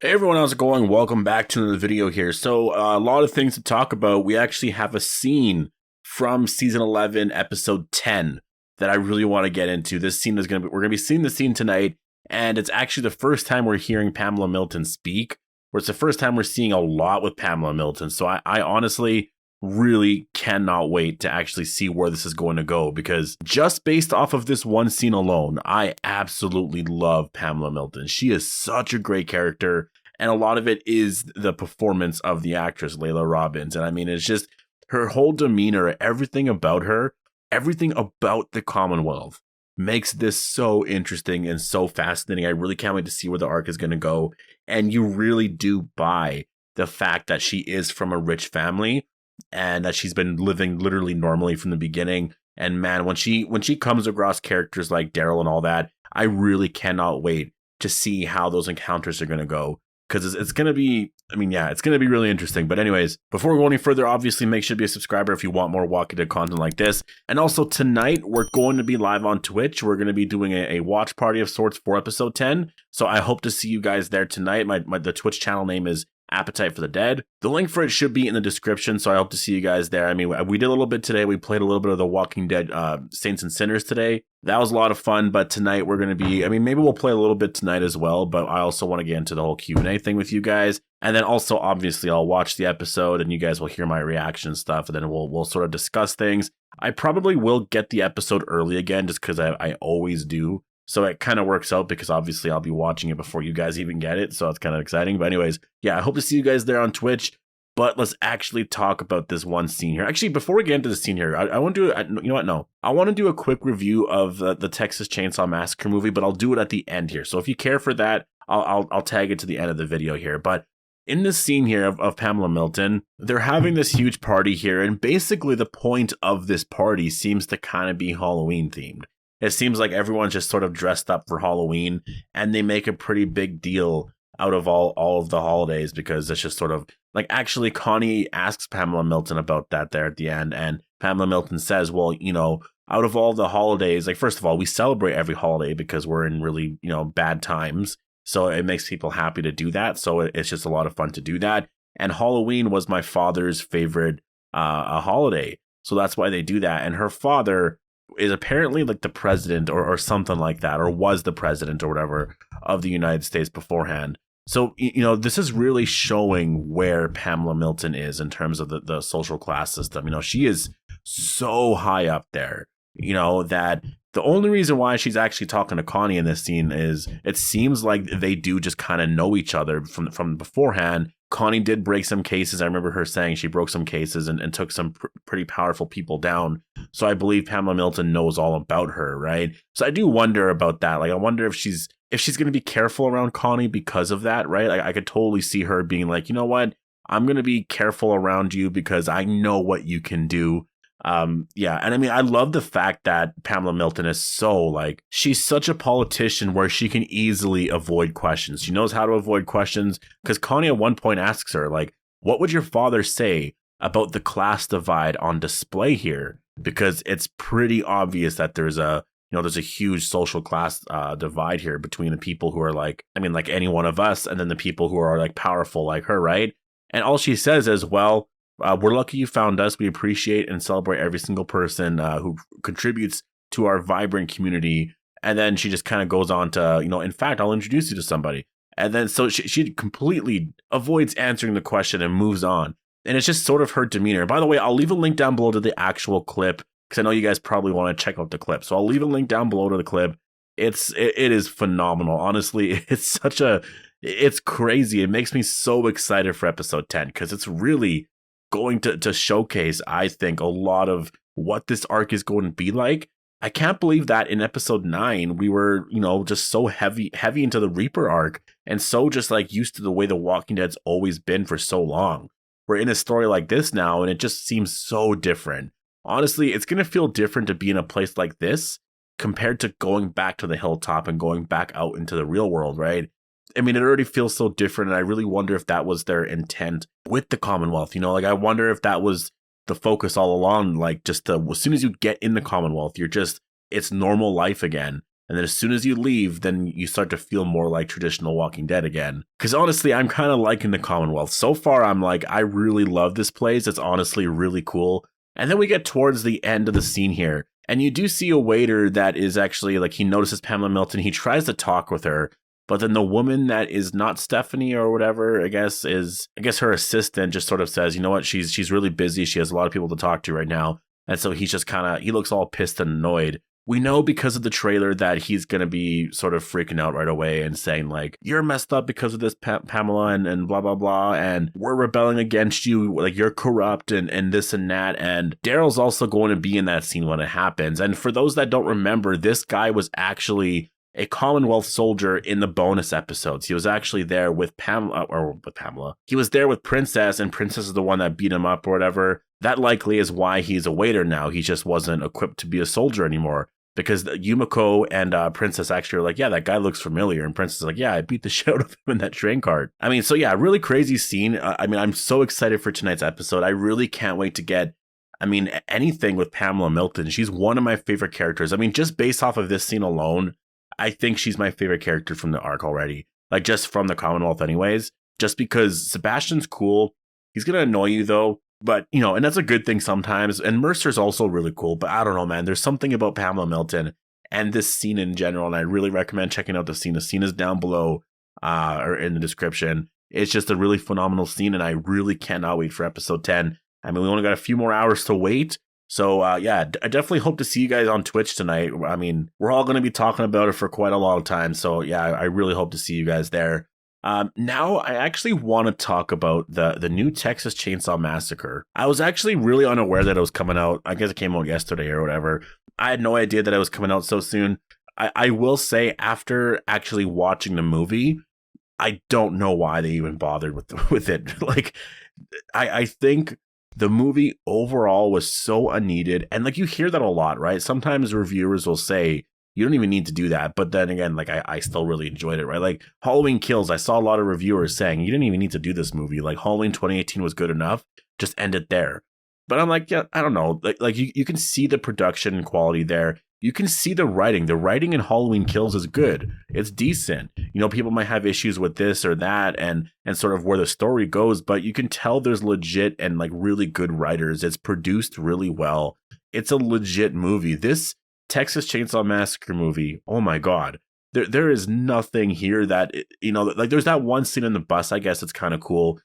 Hey everyone, how's it going? Welcome back to another video here. So a lot of things to talk about. We actually have a scene from season 11, episode 10 that I really want to get into. This scene is we're going to be seeing the scene tonight, and it's actually the first time we're hearing Pamela Milton speak, or it's the first time we're seeing a lot with Pamela Milton. So I honestly really cannot wait to actually see where this is going to go, because just based off of this one scene alone, I absolutely love Pamela Milton. She is such a great character, and a lot of it is the performance of the actress Layla Robbins. And I mean, it's just her whole demeanor, everything about her, everything about the Commonwealth makes this so interesting and so fascinating. I really can't wait to see where the arc is going to go. And you really do buy the fact that she is from a rich family and that she's been living literally normally from the beginning. And man, when she comes across characters like Daryl and all that, I really cannot wait to see how those encounters are going to go, because it's going to be, it's going to be really interesting. But anyways, before we go any further, obviously make sure to be a subscriber if you want more Walking Dead content like this. And also tonight, we're going to be live on Twitch. We're going to be doing a watch party of sorts for episode 10. So I hope to see you guys there tonight. The Twitch channel name is Appetite for the Dead. The link for it should be in the description, so I hope to see you guys there. I mean, we did a little bit today. We played a little bit of the Walking Dead Saints and Sinners today. That was a lot of fun, but tonight we're going to be, maybe we'll play a little bit tonight as well, but I also want to get into the whole Q&A thing with you guys. And then also, obviously, I'll watch the episode and you guys will hear my reaction and stuff, and then we'll sort of discuss things. I probably will get the episode early again, just because I always do. So it kind of works out, because obviously I'll be watching it before you guys even get it. So it's kind of exciting. But anyways, yeah, I hope to see you guys there on Twitch. But let's actually talk about this one scene here. Actually, before we get into the scene here, I want to do, you know what? No, I want to do a quick review of the Texas Chainsaw Massacre movie, but I'll do it at the end here. So if you care for that, I'll tag it to the end of the video here. But in this scene here of Pamela Milton, they're having this huge party here. And basically the point of this party seems to kind of be Halloween themed. It seems like everyone's just sort of dressed up for Halloween, and they make a pretty big deal out of all of the holidays, because it's just sort of like, actually Connie asks Pamela Milton about that there at the end, and Pamela Milton says, well, out of all the holidays, like, first of all, we celebrate every holiday because we're in really, bad times. So it makes people happy to do that. So it's just a lot of fun to do that. And Halloween was my father's favorite holiday. So that's why they do that. And her father is apparently like the president or something like that, or was the president or whatever of the United States beforehand. So, this is really showing where Pamela Milton is in terms of the social class system. She is so high up there, that the only reason why she's actually talking to Connie in this scene is it seems like they do just kind of know each other from beforehand. Connie did break some cases. I remember her saying she broke some cases and took some pretty powerful people down. So I believe Pamela Milton knows all about her, right? So I do wonder about that. Like, I wonder if she's going to be careful around Connie because of that, right? Like, I could totally see her being like, you know what? I'm going to be careful around you because I know what you can do. Yeah. And I love the fact that Pamela Milton is she's such a politician where she can easily avoid questions. She knows how to avoid questions, because Connie at one point asks her, like, what would your father say about the class divide on display here? Because it's pretty obvious that there's a huge social class divide here between the people who are like any one of us, and then the people who are like powerful like her, right? And all she says is, well, we're lucky you found us. We appreciate and celebrate every single person who contributes to our vibrant community. And then she just kind of goes on to, in fact, I'll introduce you to somebody. And then so she completely avoids answering the question and moves on. And it's just sort of her demeanor. By the way, I'll leave a link down below to the actual clip, because I know you guys probably want to check out the clip. So I'll leave a link down below to the clip. It is phenomenal. Honestly, it's crazy. It makes me so excited for episode 10, because it's really going to showcase, I think, a lot of what this arc is going to be like. I can't believe that in episode 9 we were, just so heavy into the Reaper arc, and so just like used to the way the Walking Dead's always been for so long. We're in a story like this now, and it just seems so different. Honestly, it's going to feel different to be in a place like this compared to going back to the hilltop and going back out into the real world, right? It already feels so different, and I really wonder if that was their intent with the Commonwealth. I wonder if that was the focus all along, like, just as soon as you get in the Commonwealth, it's normal life again. And then as soon as you leave, then you start to feel more like traditional Walking Dead again. Because honestly, I'm kind of liking the Commonwealth. So far, I'm like, I really love this place. It's honestly really cool. And then we get towards the end of the scene here. And you do see a waiter that is actually like, he notices Pamela Milton. He tries to talk with her. But then the woman that is not Stephanie or whatever, I guess her assistant just sort of says, you know what, she's really busy. She has a lot of people to talk to right now. And so he's just he looks all pissed and annoyed. We know because of the trailer that he's going to be sort of freaking out right away and saying like, you're messed up because of this, Pamela, and blah, blah, blah. And we're rebelling against you. Like, you're corrupt and this and that. And Daryl's also going to be in that scene when it happens. And for those that don't remember, this guy was actually a Commonwealth soldier in the bonus episodes. He was actually there with Pamela. He was there with Princess, and Princess is the one that beat him up or whatever. That likely is why he's a waiter now. He just wasn't equipped to be a soldier anymore. Because Yumiko and Princess actually are like, yeah, that guy looks familiar. And Princess is like, yeah, I beat the shit out of him in that train cart. I mean, so yeah, really crazy scene. I'm so excited for tonight's episode. I really can't wait to get, anything with Pamela Milton. She's one of my favorite characters. Just based off of this scene alone, I think she's my favorite character from the arc already. Like, just from the Commonwealth anyways. Just because Sebastian's cool. He's going to annoy you, though. But, and that's a good thing sometimes. And Mercer's also really cool. But I don't know, man. There's something about Pamela Milton and this scene in general. And I really recommend checking out the scene. The scene is down below or in the description. It's just a really phenomenal scene. And I really cannot wait for episode 10. We only got a few more hours to wait. So, I definitely hope to see you guys on Twitch tonight. We're all going to be talking about it for quite a long time. So, yeah, I really hope to see you guys there. Now, I actually want to talk about the new Texas Chainsaw Massacre. I was actually really unaware that it was coming out. I guess it came out yesterday or whatever. I had no idea that it was coming out so soon. I will say, after actually watching the movie, I don't know why they even bothered with it. Like, I think the movie overall was so unneeded. And like, you hear that a lot, right? Sometimes reviewers will say, you don't even need to do that. But then again, like, I still really enjoyed it, right? Like, Halloween Kills, I saw a lot of reviewers saying, you didn't even need to do this movie. Like, Halloween 2018 was good enough. Just end it there. But I'm like, yeah, I don't know. Like you can see the production quality there. You can see the writing. The writing in Halloween Kills is good. It's decent. People might have issues with this or that and sort of where the story goes, but you can tell there's legit and like really good writers. It's produced really well. It's a legit movie. This Texas Chainsaw Massacre movie, oh my God. There is nothing here that, like there's that one scene in the bus, I guess it's kind of cool.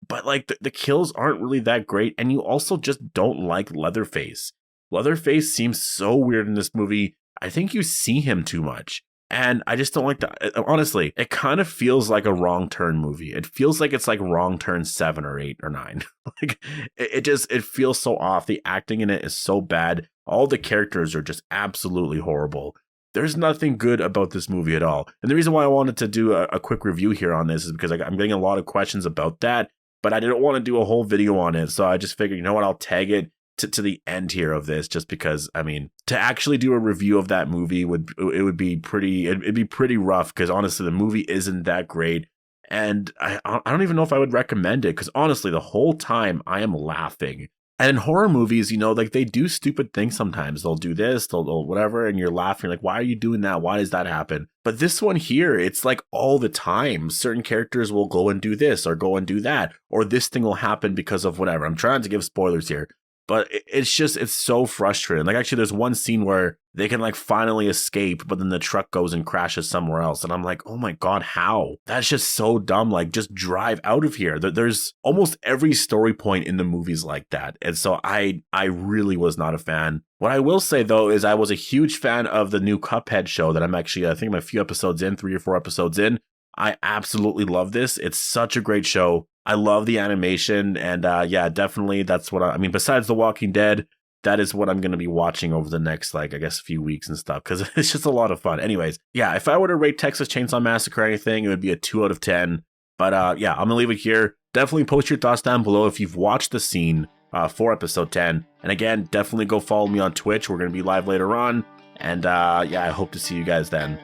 But like the kills aren't really that great. And you also just don't like Leatherface. Leatherface seems so weird in this movie. I think you see him too much. And I just don't like that. Honestly, it kind of feels like a Wrong Turn movie. It feels like it's like Wrong Turn 7 or 8 or 9. Like it feels so off. The acting in it is so bad. All the characters are just absolutely horrible. There's nothing good about this movie at all. And the reason why I wanted to do a quick review here on this is because I'm getting a lot of questions about that, but I didn't want to do a whole video on it. So I just figured, you know what, I'll tag it to the end here of this, just because, to actually do a review of that movie it'd be pretty rough, because honestly, the movie isn't that great. And I don't even know if I would recommend it, because honestly, the whole time I am laughing. And in horror movies, like they do stupid things sometimes. They'll do this, they'll whatever, and you're laughing. Like, why are you doing that? Why does that happen? But this one here, it's like all the time. Certain characters will go and do this or go and do that, or this thing will happen because of whatever. I'm trying to give spoilers here. But it's so frustrating. Like, actually, there's one scene where they can like finally escape, but then the truck goes and crashes somewhere else. And I'm like, oh my God, how? That's just so dumb. Like, just drive out of here. There's almost every story point in the movies like that. And so I really was not a fan. What I will say, though, is I was a huge fan of the new Cuphead show that I think I'm a few episodes in, 3 or 4 episodes in. I absolutely love this. It's such a great show. I love the animation, and yeah, definitely that's what besides The Walking Dead, that is what I'm going to be watching over the next, like, I guess, few weeks and stuff, because it's just a lot of fun. Anyways, yeah, if I were to rate Texas Chainsaw Massacre or anything, it would be a 2 out of 10. But yeah, I'm going to leave it here. Definitely post your thoughts down below if you've watched the scene for episode 10. And again, definitely go follow me on Twitch. We're going to be live later on. And yeah, I hope to see you guys then.